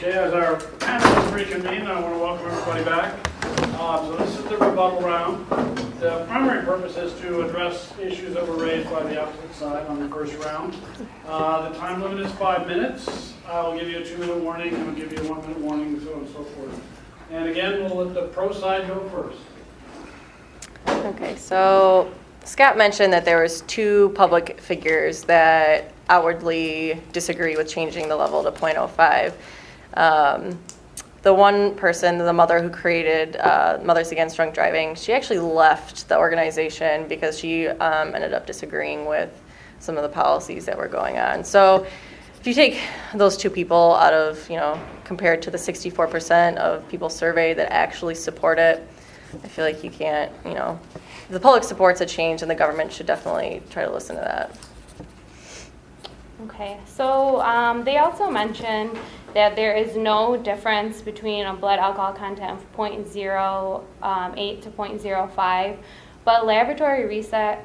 Okay, as our panel is reconvened, I want to welcome everybody back. So this is the rebuttal round. The primary purpose is to address issues that were raised by the opposite side on the first round. The time limit is 5 minutes. I'll give you a 2-minute warning, and I'll give you a 1-minute warning, so on and so forth. And again, we'll let the pro side go first. Okay, so Scott mentioned that there was 2 public figures that outwardly disagree with changing the level to .05. The one person, the mother who created Mothers Against Drunk Driving, she actually left the organization because she ended up disagreeing with some of the policies that were going on. So if you take those 2 people out of, compared to the 64% of people surveyed that actually support it, I feel like you can't, if the public supports a change, then the government should definitely try to listen to that. Okay, so they also mentioned that there is no difference between a blood alcohol content of 0.08 to 0.05, but laboratory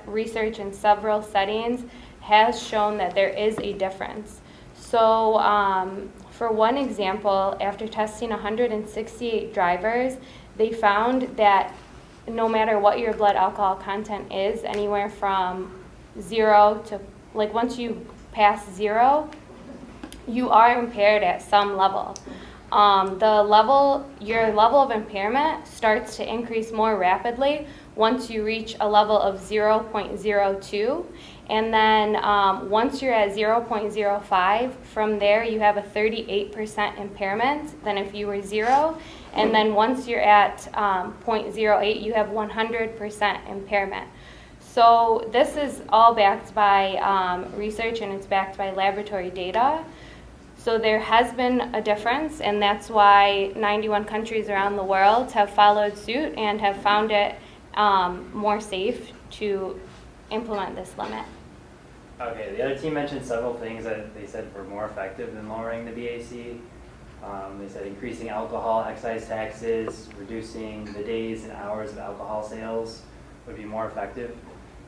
research in several settings has shown that there is a difference. So for one example, after testing 168 drivers, they found that no matter what your blood alcohol content is, anywhere from 0 to, once you pass 0, you are impaired at some level. Your level of impairment starts to increase more rapidly once you reach a level of 0.02. And then once you're at 0.05, from there you have a 38% impairment than if you were 0. And then once you're at 0.08, you have 100% impairment. So this is all backed by research, and it's backed by laboratory data. So there has been a difference, and that's why 91 countries around the world have followed suit and have found it more safe to implement this limit. Okay, the other team mentioned several things that they said were more effective than lowering the BAC. They said increasing alcohol excise taxes, reducing the days and hours of alcohol sales would be more effective.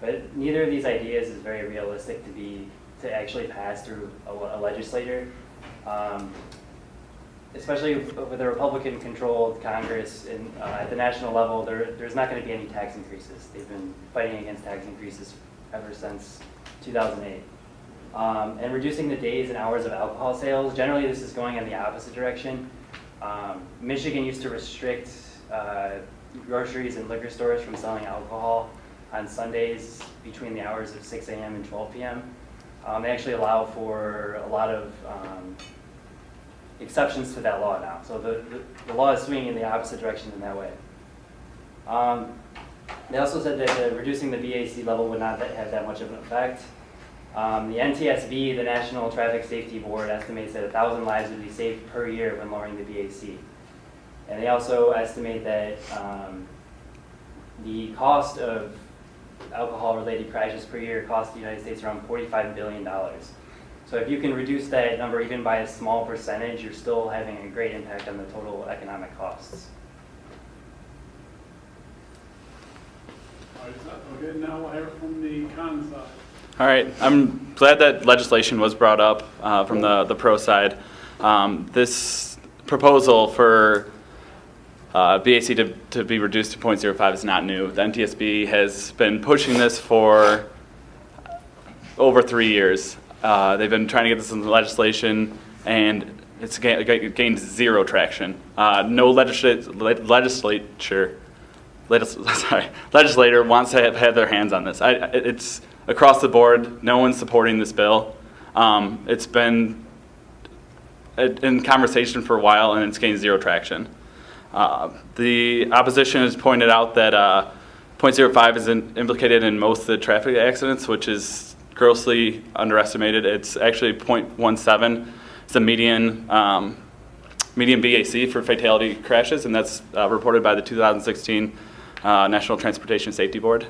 But neither of these ideas is very realistic to actually pass through a legislator. Especially with a Republican-controlled Congress and at the national level, there's not going to be any tax increases. They've been fighting against tax increases ever since 2008. And reducing the days and hours of alcohol sales, generally this is going in the opposite direction. Michigan used to restrict groceries and liquor stores from selling alcohol on Sundays between the hours of 6 a.m. and 12 p.m. They actually allow for a lot of exceptions to that law now. So the law is swinging in the opposite direction in that way. They also said that reducing the BAC level would not have that much of an effect. The NTSB, the National Traffic Safety Board, estimates that 1,000 lives would be saved per year when lowering the BAC. And they also estimate that the cost of alcohol-related crashes per year cost the United States around $45 billion. So if you can reduce that number even by a small percentage, you're still having a great impact on the total economic costs. Okay, now we'll hear from the con side. All right, I'm glad that legislation was brought up from the pro side. This proposal for BAC to be reduced to 0.05 is not new. The NTSB has been pushing this for over 3 yeture. They've been trying to get this in the legislation, and it's gained zero traction. No legislator wants to have their hands on this. It's across the board. No one's supporting this bill. It's been in conversation for a while, and it's gained zero traction. The opposition has pointed out that 0.05 is implicated in most of the traffic accidents, which is grossly underestimated. It's actually 0.17. It's the median BAC for fatality crashes, and that's reported by the 2016 National Transportation Safety Board.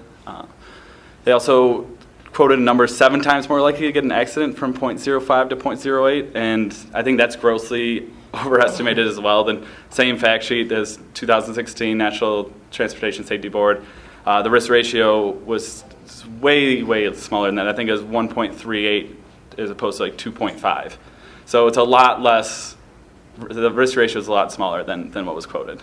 They also quoted a number 7 times more likely to get an accident from 0.05 to 0.08, and I think that's grossly overestimated as well. The same fact sheet as 2016 National Transportation Safety Board. The risk ratio was way smaller than that. I think it was 1.38 as opposed to 2.5. So it's a lot less the risk ratio is a lot smaller than what was quoted.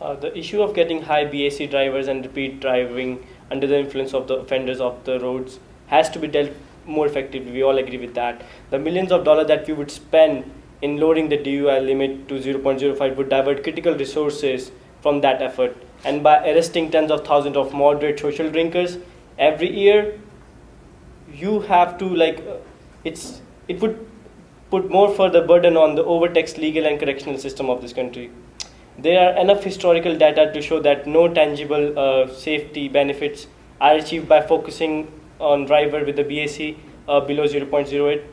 The issue of getting high BAC drivers and repeat driving under the influence of the offenders of the roads has to be dealt more effectively. We all agree with that. The millions of dollars that we would spend in lowering the DUI limit to 0.05 would divert critical resources from that effort. And by arresting tens of thousands of moderate social drinkers every year, you have to it would put more further burden on the overtaxed legal and correctional system of this country. There are enough historical data to show that no tangible safety benefits are achieved by focusing on driver with the BAC below 0.08.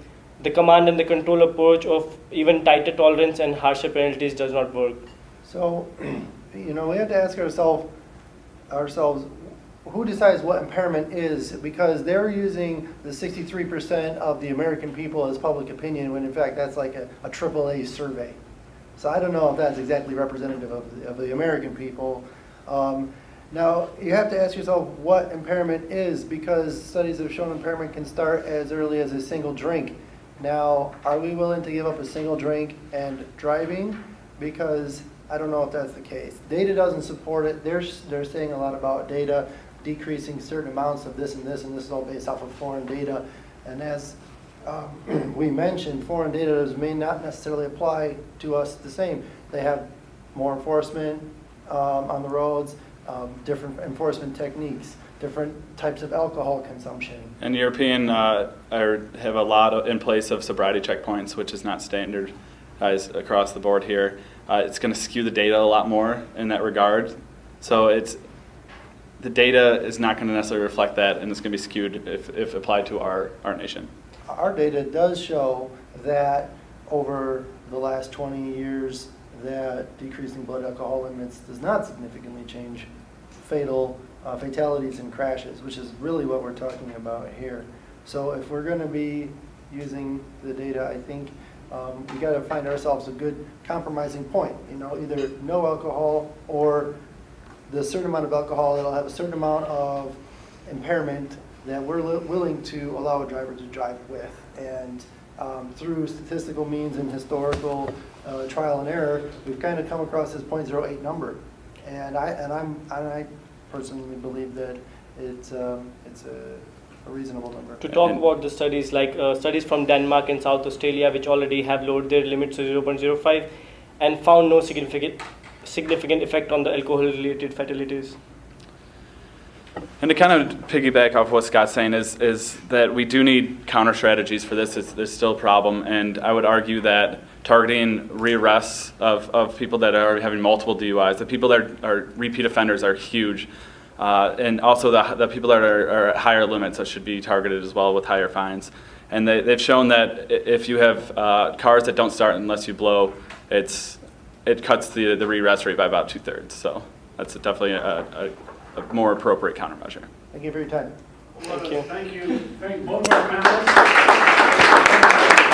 The command and the control approach of even tighter tolerance and harsher penalties does not work. So, we have to ask ourselves, who decides what impairment is? Because they're using the 63% of the American people as public opinion, when in fact that's like a AAA survey. So I don't know if that's exactly representative of the American people. Now, you have to ask yourself what impairment is, because studies have shown impairment can start as early as a single drink. Now, are we willing to give up a single drink and driving? Because I don't know if that's the case. Data doesn't support it. They're saying a lot about data decreasing certain amounts of this and this, and this is all based off of foreign data. And as we mentioned, foreign data may not necessarily apply to us the same. They have more enforcement on the roads, different enforcement techniques, different types of alcohol consumption. And European have a lot in place of sobriety checkpoints, which is not standardized across the board here. It's going to skew the data a lot more in that regard. So the data is not going to necessarily reflect that, and it's going to be skewed if applied to our nation. Our data does show that over the last 20 years, that decreasing blood alcohol limits does not significantly change fatalities and crashes, which is really what we're talking about here. So if we're going to be using the data, I think we got to find ourselves a good compromising point. Either no alcohol or the certain amount of alcohol that'll have a certain amount of impairment that we're willing to allow a driver to drive with. And through statistical means and historical trial and error, we've kind of come across this 0.08 number. And I personally believe that it's a reasonable number. To talk about the studies, like studies from Denmark and South Australia, which already have lowered their limits to 0.05 and found no significant effect on the alcohol-related fatalities. And to kind of piggyback off what Scott's saying is that we do need counter strategies for this. There's still a problem, and I would argue that targeting rearrests of people that are having multiple DUIs, the people that are repeat offenders are huge, and also the people that are at higher limits that should be targeted as well with higher fines. And they've shown that if you have cars that don't start unless you blow, it cuts the rearrest rate by about 2/3. So that's definitely a more appropriate countermeasure. Thank you for your time. Thank you. Thank you. Thank both of our panelists.